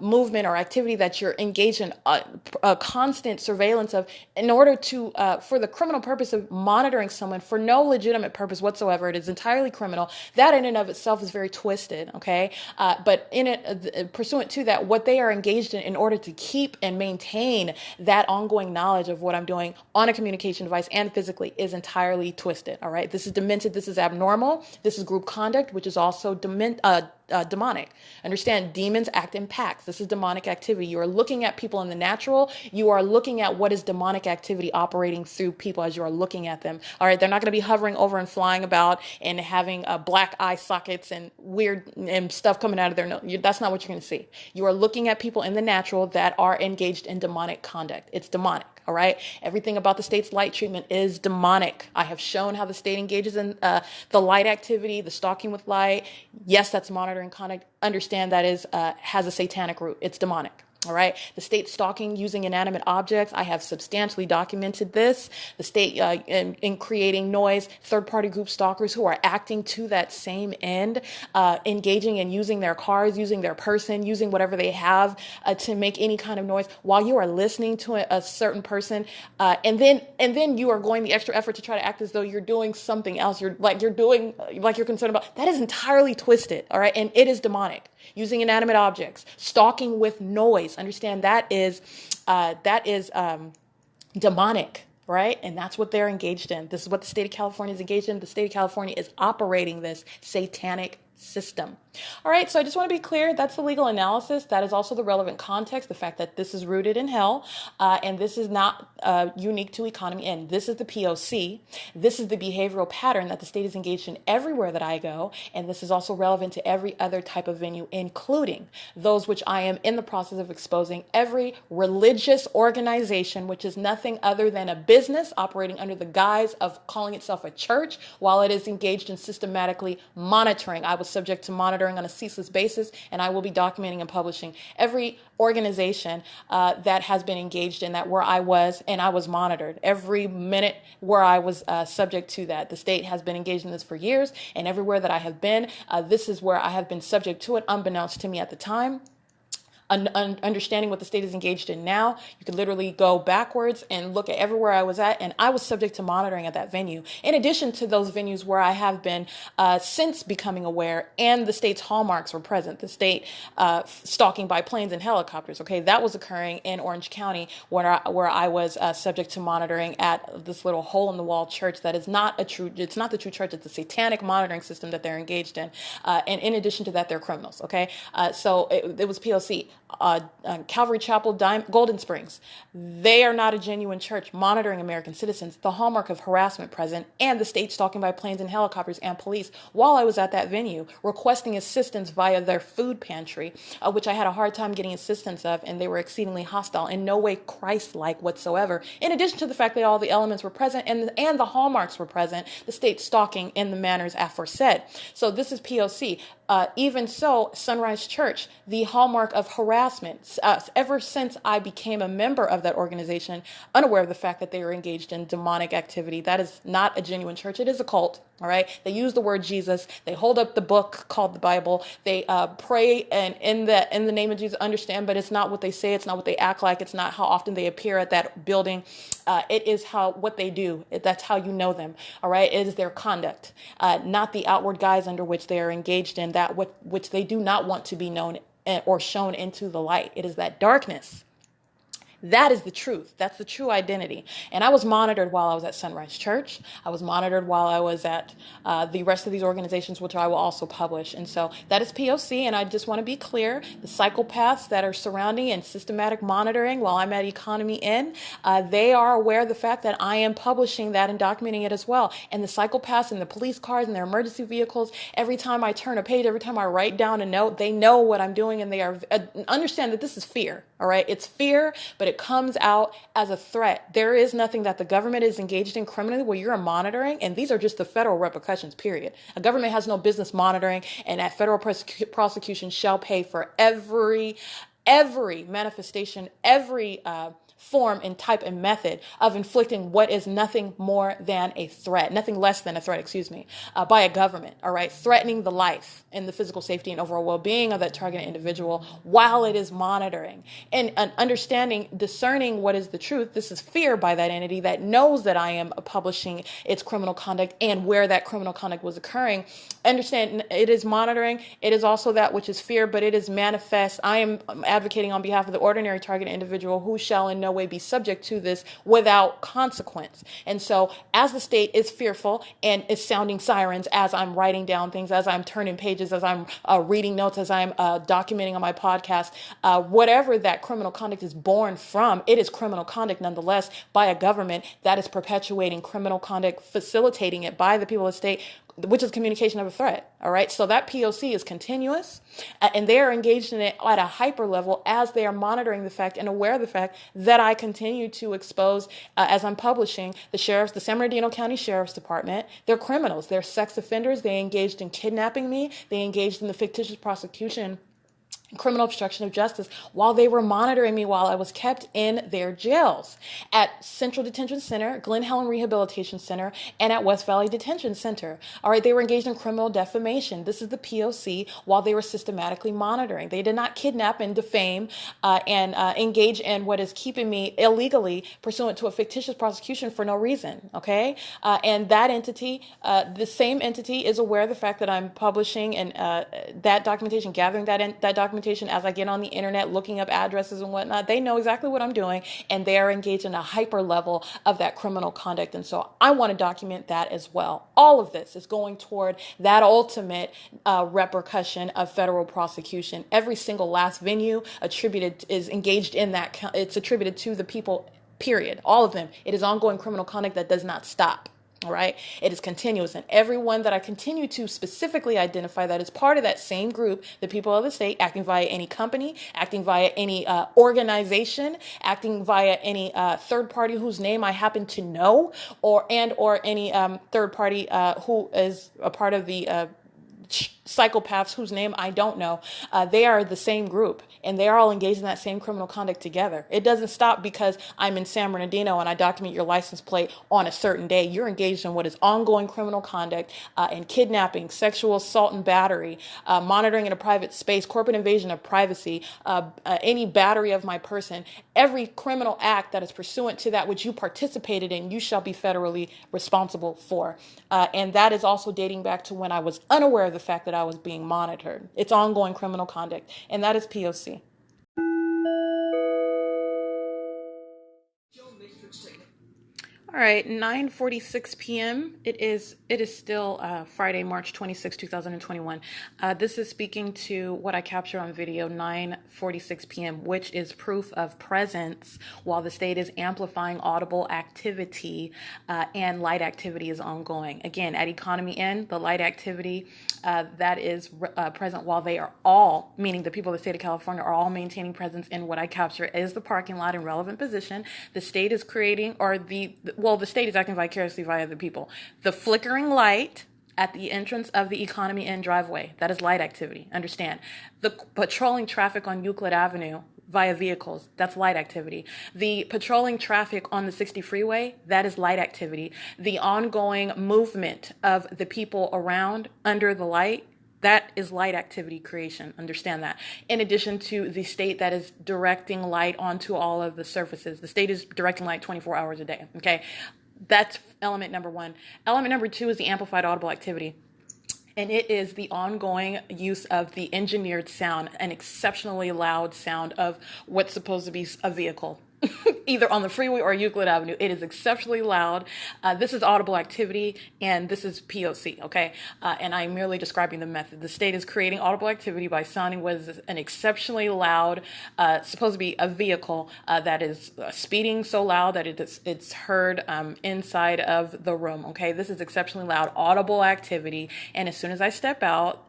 movement or activity that you're engaged in a constant surveillance of, in order to, for the criminal purpose of monitoring someone for no legitimate purpose whatsoever. It is entirely criminal. That in and of itself is very twisted. Okay. But in it, pursuant to that, what they are engaged in order to keep and maintain that ongoing knowledge of what I'm doing on a communication device and physically is entirely twisted. All right. This is demented. This is abnormal. This is group conduct, which is also demonic. Understand, demons act in packs. This is demonic activity. You are looking at people in the natural. You are looking at what is demonic activity operating through people as you are looking at them. All right. They're not going to be hovering over and flying about and having black eye sockets and weird and stuff coming out of their nose. That's not what you're going to see. You are looking at people in the natural that are engaged in demonic conduct. It's demonic. All right. Everything about the state's light treatment is demonic. I have shown how the state engages in the light activity, the stalking with light. Yes, that's monitoring conduct. Understand that has a satanic root. It's demonic. All right. The state stalking using inanimate objects. I have substantially documented this. The state in creating noise, third-party group stalkers who are acting to that same end, engaging in using their cars, using their person, using whatever they have to make any kind of noise while you are listening to a certain person. And then you are going the extra effort to try to act as though you're doing something else. You're concerned about. That is entirely twisted. All right. And it is demonic. Using inanimate objects, stalking with noise. Understand that is demonic, right? And that's what they're engaged in. This is what the state of California is engaged in. The state of California is operating this satanic system. All right, so I just want to be clear, that's the legal analysis. That is also the relevant context, the fact that this is rooted in hell, and this is not unique to economy, and this is the P.O.C. This is the behavioral pattern that the state is engaged in everywhere that I go, and this is also relevant to every other type of venue, including those which I am in the process of exposing, every religious organization, which is nothing other than a business operating under the guise of calling itself a church, while it is engaged in systematically monitoring. I was subject to monitoring on a ceaseless basis, and I will be documenting and publishing every organization that has been engaged in that where I was, and I was monitored every minute where I was subject to that. The state has been engaged in this for years, and everywhere that I have been, this is where I have been subject to it, unbeknownst to me at the time. Understanding what the state is engaged in now, you could literally go backwards and look at everywhere I was at, and I was subject to monitoring at that venue. In addition to those venues where I have been since becoming aware, and the state's hallmarks were present, the state stalking by planes and helicopters. Okay, that was occurring in Orange County, where I was subject to monitoring at this little hole in the wall church that is not a true. It's not the true church. It's a satanic monitoring system that they're engaged in, and in addition to that, they're criminals. Okay, so it was P.O.C. Calvary Chapel, Golden Springs. They are not a genuine church monitoring American citizens, the hallmark of harassment present, and the state stalking by planes and helicopters and police while I was at that venue, requesting assistance via their food pantry, which I had a hard time getting assistance of, and they were exceedingly hostile, in no way Christ-like whatsoever. In addition to the fact that all the elements were present and the hallmarks were present, the state stalking in the manners aforesaid. So this is P.O.C. Even so, Sunrise Church, the hallmark of harassment, ever since I became a member of that organization, unaware of the fact that they were engaged in demonic activity. That is not a genuine church. It is a cult. All right. They use the word Jesus. They hold up the book called the Bible. They pray and in the name of Jesus, understand, but it's not what they say. It's not what they act like. It's not how often they appear at that building. It is what they do. That's how you know them. All right. It is their conduct, not the outward guise under which they are engaged in, that which they do not want to be known or shown into the light. It is that darkness. That is the truth. That's the true identity. And I was monitored while I was at Sunrise Church. I was monitored while I was at the rest of these organizations, which I will also publish. And so that is P.O.C. And I just want to be clear, the psychopaths that are surrounding and systematic monitoring while I'm at Economy N, they are aware of the fact that I am publishing that and documenting it as well. And the psychopaths in the police cars and their emergency vehicles, every time I turn a page, every time I write down a note, they know what I'm doing, and they are understand that this is fear. All right. It's fear, but it comes out as a threat. There is nothing that the government is engaged in criminally where you're monitoring, and these are just the federal repercussions, period. A government has no business monitoring, and that federal prosecution shall pay for every manifestation, every form and type and method of inflicting what is nothing more than a threat, nothing less than a threat, by a government, all right, threatening the life and the physical safety and overall well-being of that targeted individual while it is monitoring and understanding, discerning what is the truth. This is fear by that entity that knows that I am publishing its criminal conduct and where that criminal conduct was occurring. Understand, it is monitoring. It is also that which is fear, but it is manifest. I am advocating on behalf of the ordinary targeted individual who shall in no way be subject to this without consequence. And so as the state is fearful and is sounding sirens as I'm writing down things, as I'm turning pages, as I'm reading notes, as I'm documenting on my podcast, whatever that criminal conduct is born from, it is criminal conduct nonetheless by a government that is perpetuating criminal conduct, facilitating it by the people of the state, which is communication of a threat. All right. So that P.O.C. is continuous, and they are engaged in it at a hyper level as they are monitoring the fact and aware of the fact that I continue to expose, as I'm publishing, the San Bernardino County Sheriff's Department. They're criminals. They're sex offenders. They engaged in kidnapping me. They engaged in the fictitious prosecution, criminal obstruction of justice, while they were monitoring me while I was kept in their jails at Central Detention Center, Glen Helen Rehabilitation Center, and at West Valley Detention Center. All right, they were engaged in criminal defamation. This is the P.O.C. while they were systematically monitoring. They did not kidnap and defame and engage in what is keeping me illegally pursuant to a fictitious prosecution for no reason. Okay, and that entity, the same entity, is aware of the fact that I'm publishing and that documentation, gathering that documentation documentation as I get on the internet, looking up addresses and whatnot. They know exactly what I'm doing, and they are engaged in a hyper level of that criminal conduct. And so I want to document that as well. All of this is going toward that ultimate repercussion of federal prosecution. Every single last venue attributed is engaged in that. It's attributed to the people, period. All of them. It is ongoing criminal conduct that does not stop. All right. It is continuous. And everyone that I continue to specifically identify that is part of that same group, the people of the state, acting via any company, acting via any organization, acting via any third party whose name I happen to know, or any third party who is a part of the psychopaths whose name I don't know. They are the same group, and they are all engaged in that same criminal conduct together. It doesn't stop because I'm in San Bernardino and I document your license plate on a certain day. You're engaged in what is ongoing criminal conduct and kidnapping, sexual assault and battery, monitoring in a private space, corporate invasion of privacy, any battery of my person. Every criminal act that is pursuant to that which you participated in, you shall be federally responsible for. And that is also dating back to when I was unaware of the fact that I was being monitored. It's ongoing criminal conduct, and that is P.O.C. All right, 9:46 p.m. It is still Friday, March 26, 2021. This is speaking to what I captured on video, 9:46 p.m., which is proof of presence while the state is amplifying audible activity and light activity is ongoing. Again, at economy end, the light activity that is present while they are all, meaning the people of the state of California, are all maintaining presence in what I capture is the parking lot in relevant position. The state is creating, or the state is acting vicariously via the people. The flickering light at the entrance of the economy end driveway, that is light activity. Understand. The patrolling traffic on Euclid Avenue via vehicles, that's light activity. The patrolling traffic on the 60 freeway, that is light activity. The ongoing movement of the people around under the light, that is light activity creation. Understand that. In addition to the state that is directing light onto all of the surfaces. The state is directing light 24 hours a day. Okay. That's element number one. Element number two is the amplified audible activity. And it is the ongoing use of the engineered sound, an exceptionally loud sound of what's supposed to be a vehicle. Either on the freeway or Euclid Avenue. It is exceptionally loud. This is audible activity, and this is P.O.C., okay? And I'm merely describing the method. The state is creating audible activity by sounding what is an exceptionally loud, supposed to be a vehicle that is speeding so loud that it's heard inside of the room, okay? This is exceptionally loud, audible activity, and as soon as I step out,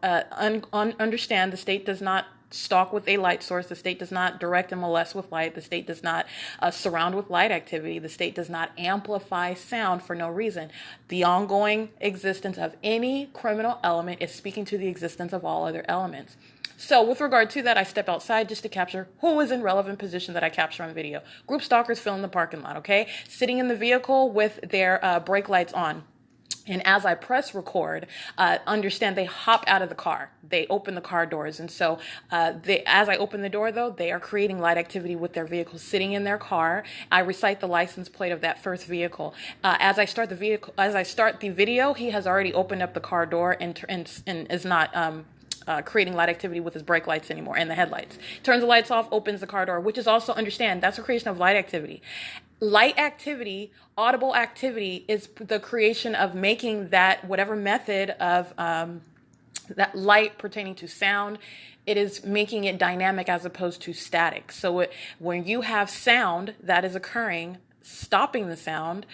understand the state does not stalk with a light source. The state does not direct and molest with light. The state does not surround with light activity. The state does not amplify sound for no reason. The ongoing existence of any criminal element is speaking to the existence of all other elements. So with regard to that, I step outside just to capture who is in relevant position that I capture on video. Group stalkers filling the parking lot, okay? Sitting in the vehicle with their brake lights on. And as I press record, understand they hop out of the car. They open the car doors. And so as I open the door, though, they are creating light activity with their vehicle sitting in their car. I recite the license plate of that first vehicle. As I start the video, he has already opened up the car door and is not creating light activity with his brake lights anymore and the headlights. Turns the lights off, opens the car door, which is also, understand, that's a creation of light activity. Light activity, audible activity, is the creation of making that whatever method of that light pertaining to sound, it is making it dynamic as opposed to static. So when you have sound that is occurring, stopping the sound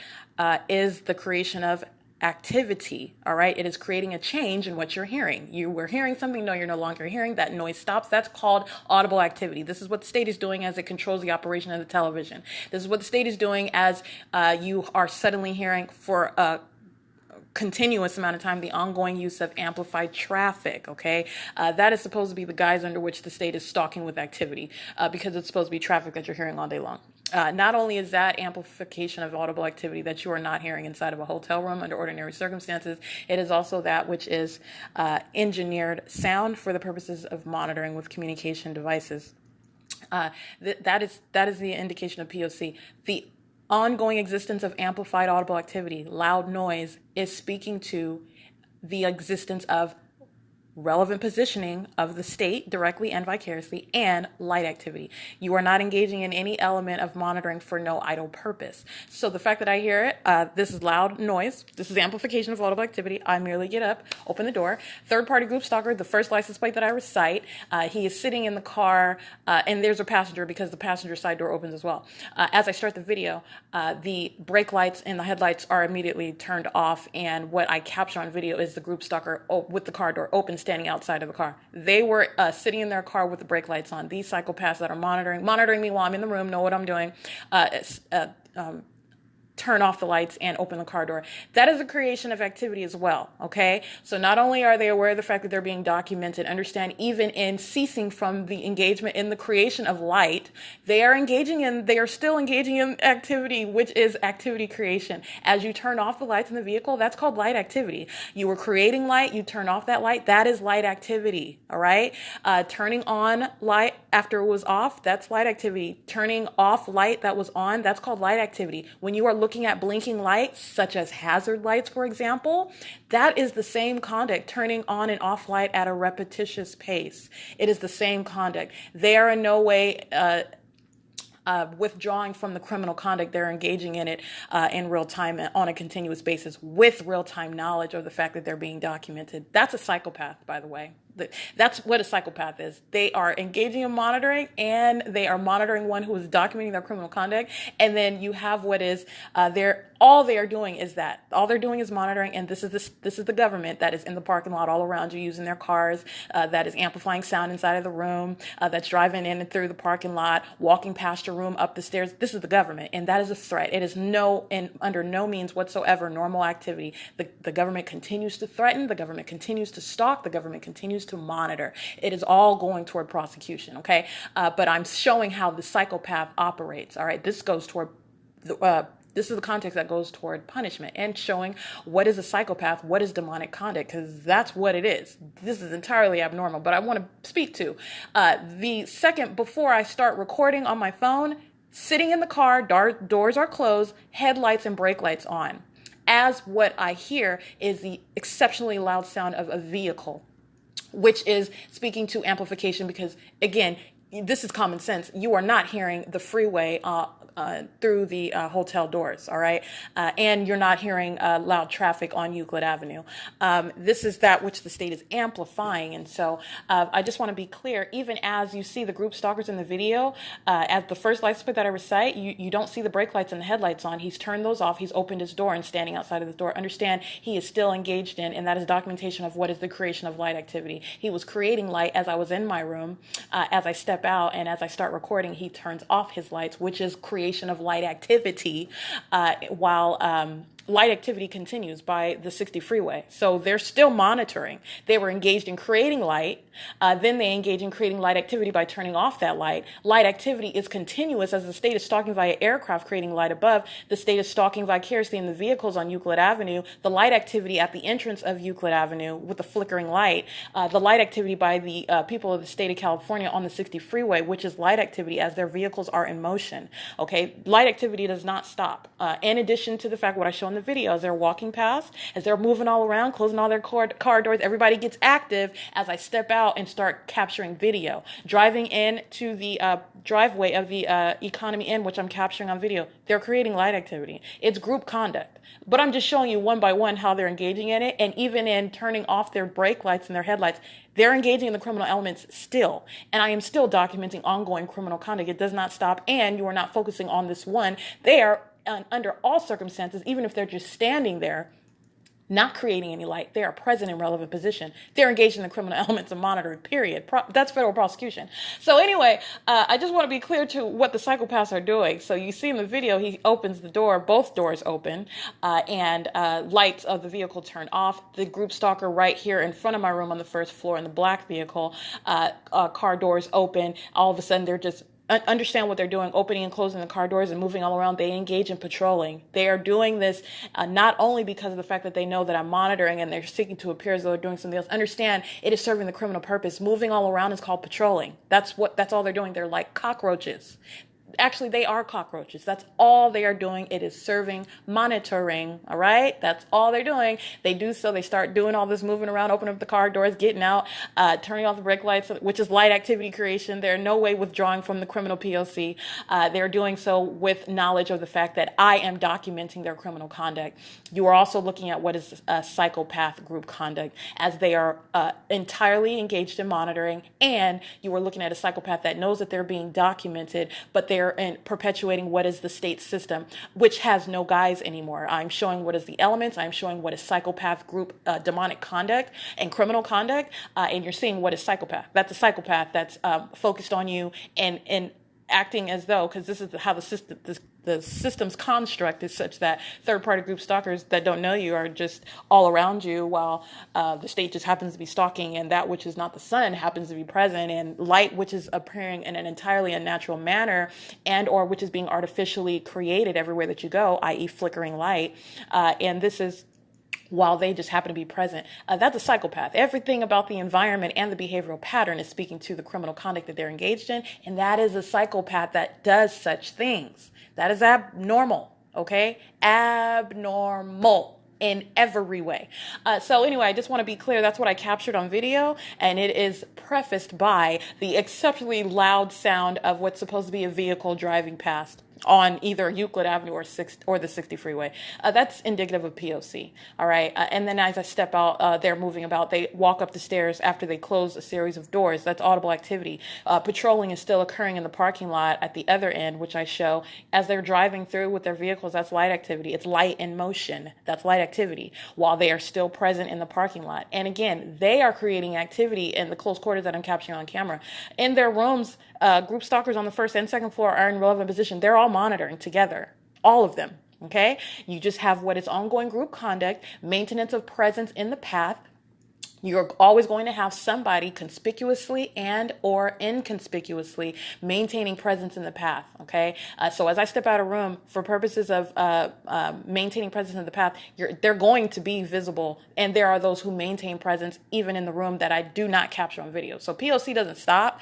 is the creation of activity. All right. It is creating a change in what you're hearing. You were hearing something. No, you're no longer hearing. That noise stops. That's called audible activity. This is what the state is doing as it controls the operation of the television. This is what the state is doing as you are suddenly hearing for a continuous amount of time the ongoing use of amplified traffic. Okay. That is supposed to be the guise under which the state is stalking with activity because it's supposed to be traffic that you're hearing all day long. Not only is that amplification of audible activity that you are not hearing inside of a hotel room under ordinary circumstances, it is also that which is engineered sound for the purposes of monitoring with communication devices. That is the indication of P.O.C. The ongoing existence of amplified audible activity, loud noise, is speaking to the existence of relevant positioning of the state directly and vicariously, and light activity. You are not engaging in any element of monitoring for no idle purpose. So the fact that I hear it, this is loud noise. This is amplification of audible activity. I merely get up, open the door. Third party group stalker, the first license plate that I recite, he is sitting in the car, and there's a passenger because the passenger side door opens as well. As I start the video, the brake lights and the headlights are immediately turned off, and what I capture on video is the group stalker with the car door open, standing outside of the car. They were sitting in their car with the brake lights on. These psychopaths that are monitoring me while I'm in the room, know what I'm doing, turn off the lights and open the car door. That is a creation of activity as well, okay? So not only are they aware of the fact that they're being documented, understand even in ceasing from the engagement in the creation of light, they are still engaging in activity, which is activity creation. As you turn off the lights in the vehicle, that's called light activity. You were creating light, you turn off that light, that is light activity, all right? Turning on light after it was off, that's light activity. Turning off light that was on, that's called light activity. When you are looking at blinking lights, such as hazard lights, for example, that is the same conduct, turning on and off light at a repetitious pace. It is the same conduct. They are in no way withdrawing from the criminal conduct. They're engaging in it in real time on a continuous basis with real time knowledge of the fact that they're being documented. That's a psychopath, by the way. That's what a psychopath is. They are engaging in monitoring, and they are monitoring one who is documenting their criminal conduct. And then you have what is all they are doing is that. All they're doing is monitoring, and this is the government that is in the parking lot all around you using their cars, that is amplifying sound inside of the room, that's driving in and through the parking lot, walking past your room, up the stairs. This is the government, and that is a threat. It is under no means whatsoever normal activity. The government continues to threaten, the government continues to stalk, the government continues to monitor. It is all going toward prosecution, okay? But I'm showing how the psychopath operates, all right? This goes toward this is the context that goes toward punishment and showing what is a psychopath, what is demonic conduct, because that's what it is. This is entirely abnormal, but I want to speak to the second before I start recording on my phone, sitting in the car, doors are closed, headlights and brake lights on. As what I hear is the exceptionally loud sound of a vehicle, which is speaking to amplification because, again, this is common sense. You are not hearing the freeway through the hotel doors, all right? And you're not hearing loud traffic on Euclid Avenue. This is that which the state is amplifying. And so I just want to be clear, even as you see the group stalkers in the video, at the first license plate that I recite, you don't see the brake lights and the headlights on. He's turned those off. He's opened his door and standing outside of the door. Understand, he is still engaged in, and that is documentation of what is the creation of light activity. He was creating light as I was in my room. As I step out and as I start recording, he turns off his lights, which is creation of light activity, while light activity continues by the 60 freeway. So they're still monitoring. They were engaged in creating light. Then they engage in creating light activity by turning off that light. Light activity is continuous as the state is stalking via aircraft, creating light above. The state is stalking vicariously in the vehicles on Euclid Avenue. The light activity at the entrance of Euclid Avenue with the flickering light. The light activity by the people of the state of California on the 60 freeway, which is light activity as their vehicles are in motion. Okay, light activity does not stop. In addition to the fact what I show in the video, as they're walking past, as they're moving all around, closing all their car doors, everybody gets active as I step out and start capturing video. Driving in to the driveway of the Economy Inn, which I'm capturing on video, they're creating light activity. It's group conduct. But I'm just showing you one by one how they're engaging in it, and even in turning off their brake lights and their headlights, they're engaging in the criminal elements still. And I am still documenting ongoing criminal conduct. It does not stop, and you are not focusing on this one. They are, under all circumstances, even if they're just standing there, not creating any light, they are present in relevant position. They're engaged in the criminal elements of monitoring, period. That's federal prosecution. So anyway, I just want to be clear to what the psychopaths are doing. So you see in the video, he opens the door, both doors open, and lights of the vehicle turn off. The group stalker right here in front of my room on the first floor in the black vehicle, car doors open. All of a sudden, they're just understand what they're doing, opening and closing the car doors and moving all around. They engage in patrolling. They are doing this not only because of the fact that they know that I'm monitoring and they're seeking to appear as though they're doing something else. Understand, it is serving the criminal purpose. Moving all around is called patrolling. That's all they're doing. They're like cockroaches. Actually, they are cockroaches. That's all they are doing. It is serving monitoring. All right. That's all they're doing. They do so. They start doing all this moving around, opening up the car doors, getting out, turning off the brake lights, which is light activity creation. They're in no way withdrawing from the criminal P.O.C. They're doing so with knowledge of the fact that I am documenting their criminal conduct. You are also looking at what is a psychopath group conduct, as they are entirely engaged in monitoring, and you are looking at a psychopath that knows that they're being documented, but they're perpetuating what is the state system, which has no guise anymore. I'm showing what is the elements. I'm showing what is psychopath group demonic conduct and criminal conduct, and you're seeing what is psychopath. That's a psychopath that's focused on you and acting as though, because this is how the system's construct is such that third-party group stalkers that don't know you are just all around you, while the state just happens to be stalking, and that which is not the sun happens to be present, and light which is appearing in an entirely unnatural manner, and or which is being artificially created everywhere that you go, i.e. flickering light, and this is while they just happen to be present. That's a psychopath. Everything about the environment and the behavioral pattern is speaking to the criminal conduct that they're engaged in, and that is a psychopath that does such things. That is abnormal, okay? Abnormal in every way. So anyway, I just want to be clear, that's what I captured on video, and it is prefaced by the exceptionally loud sound of what's supposed to be a vehicle driving past on either Euclid Avenue or the 60 freeway. That's indicative of P.O.C. All right. And then as I step out, they're moving about. They walk up the stairs after they close a series of doors. That's audible activity. Patrolling is still occurring in the parking lot at the other end, which I show as they're driving through with their vehicles. That's light activity. It's light in motion. That's light activity while they are still present in the parking lot. And again, they are creating activity in the close quarters that I'm capturing on camera. In their rooms, group stalkers on the first and second floor are in relevant position. They're all monitoring together, all of them. Okay. You just have what is ongoing group conduct, maintenance of presence in the path. You're always going to have somebody conspicuously and or inconspicuously maintaining presence in the path, okay? So as I step out of room, for purposes of maintaining presence in the path, they're going to be visible, and there are those who maintain presence even in the room that I do not capture on video. So P.O.C. doesn't stop.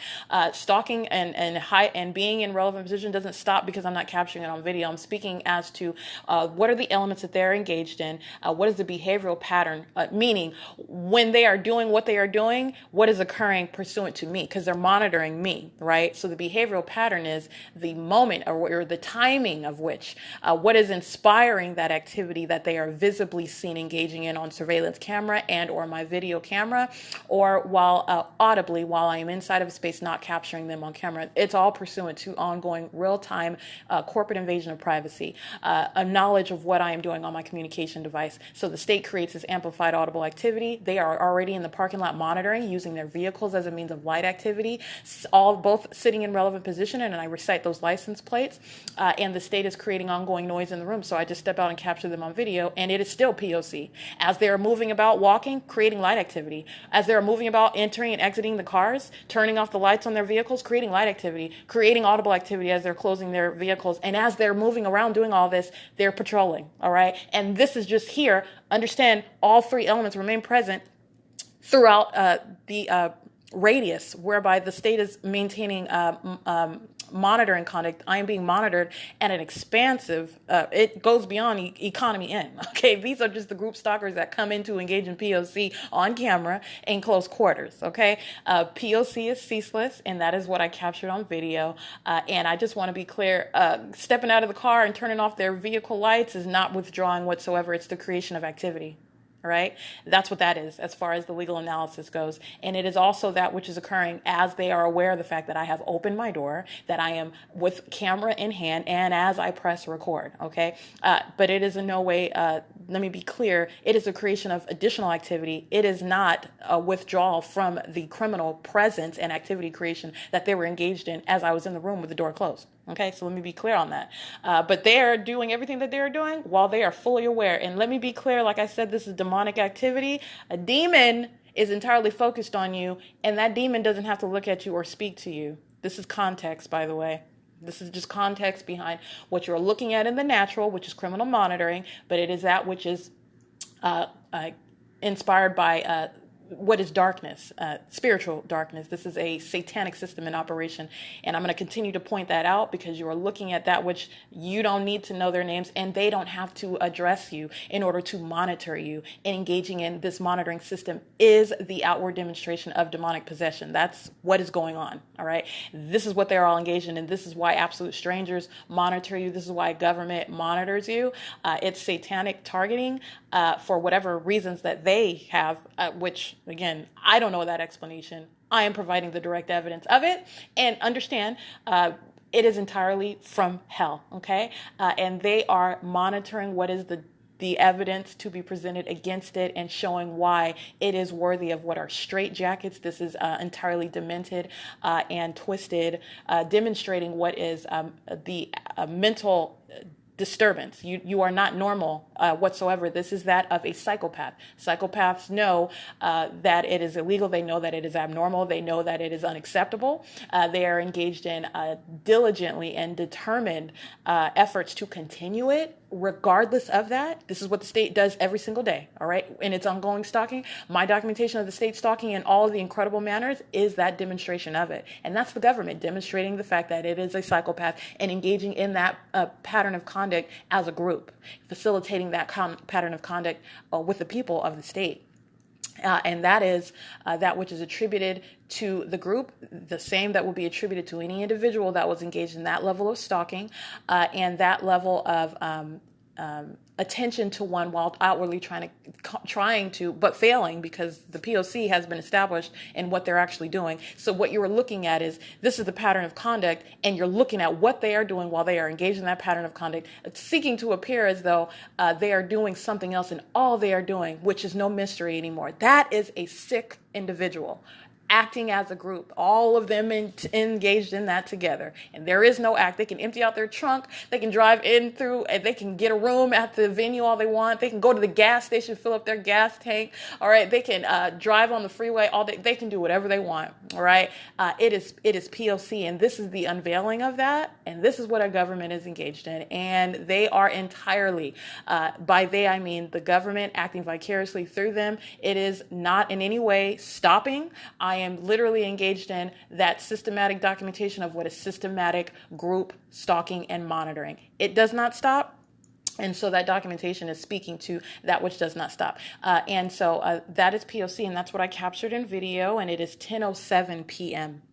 Stalking and being in relevant position doesn't stop because I'm not capturing it on video. I'm speaking as to what are the elements that they're engaged in, what is the behavioral pattern, meaning when they are doing what they are doing, what is occurring pursuant to me, because they're monitoring me, right? So the behavioral pattern is the moment or the timing of which, what is inspiring that activity that they are visibly seen engaging in on surveillance camera and or my video camera, or while audibly while I am inside of a space not capturing them on camera. It's all pursuant to ongoing real-time corporate invasion of privacy, a knowledge of what I am doing on my communication device. So the state creates this amplified audible activity. They are already in the parking lot monitoring, using their vehicles as a means of light activity, both sitting in relevant position, and I recite those license plates, and the state is creating ongoing noise in the room. So I just step out and capture them on video, and it is still P.O.C. As they are moving about, walking, creating light activity. As they are moving about, entering and exiting the cars, turning off the lights on their vehicles, creating light activity, creating audible activity as they're closing their vehicles. And as they're moving around doing all this, they're patrolling, all right? And this is just here. Understand all three elements remain present throughout the radius whereby the state is maintaining monitoring conduct. I am being monitored at an expansive, it goes beyond economy N. Okay, these are just the group stalkers that come in to engage in P.O.C. on camera in close quarters. Okay, P.O.C. is ceaseless, and that is what I captured on video. And I just want to be clear, stepping out of the car and turning off their vehicle lights is not withdrawing whatsoever. It's the creation of activity. All right. That's what that is as far as the legal analysis goes. And it is also that which is occurring as they are aware of the fact that I have opened my door, that I am with camera in hand, and as I press record. OK, but it is in no way. Let me be clear. It is a creation of additional activity. It is not a withdrawal from the criminal presence and activity creation that they were engaged in as I was in the room with the door closed. Okay, so let me be clear on that. But they are doing everything that they're doing while they are fully aware. And let me be clear, like I said, this is demonic activity. A demon is entirely focused on you, and that demon doesn't have to look at you or speak to you. This is context, by the way. This is just context behind what you're looking at in the natural, which is criminal monitoring, but it is that which is inspired by what is darkness, spiritual darkness. This is a satanic system in operation. And I'm going to continue to point that out because you are looking at that which you don't need to know their names, and they don't have to address you in order to monitor you. And engaging in this monitoring system is the outward demonstration of demonic possession. That's what is going on. All right. This is what they're all engaged in. And this is why absolute strangers monitor you. This is why government monitors you. It's satanic targeting for whatever reasons that they have, which, again, I don't know that explanation. I am providing the direct evidence of it. And understand, it is entirely from hell, okay? And they are monitoring what is the evidence to be presented against it and showing why it is worthy of what are straitjackets. This is entirely demented and twisted, demonstrating what is the mental disturbance. You are not normal whatsoever. This is that of a psychopath. Psychopaths know that it is illegal. They know that it is abnormal. They know that it is unacceptable. They are engaged in diligently and determined efforts to continue it regardless of that. This is what the state does every single day, all right? In its ongoing stalking, my documentation of the state stalking in all of the incredible manners is that demonstration of it. And that's the government demonstrating the fact that it is a psychopath and engaging in that pattern of conduct as a group, facilitating that pattern of conduct with the people of the state. And that is that which is attributed to the group, the same that will be attributed to any individual that was engaged in that level of stalking and that level of attention to one while outwardly trying to, but failing because the P.O.C has been established in what they're actually doing. So what you are looking at is this is the pattern of conduct, and you're looking at what they are doing while they are engaged in that pattern of conduct, seeking to appear as though they are doing something else, and all they are doing, which is no mystery anymore. That is a sick individual. Acting as a group, all of them engaged in that together. And there is no act. They can empty out their trunk. They can drive in through, and they can get a room at the venue all they want. They can go to the gas station, fill up their gas tank. All right. They can drive on the freeway all day. They can do whatever they want. All right. It is P.O.C. And this is the unveiling of that. And this is what our government is engaged in. And they are entirely, by they, I mean the government acting vicariously through them. It is not in any way stopping. I am literally engaged in that systematic documentation of what is systematic group stalking and monitoring. It does not stop. And so that documentation is speaking to that which does not stop. And so that is P.O.C. and that's what I captured in video. And it is 10:07 p.m.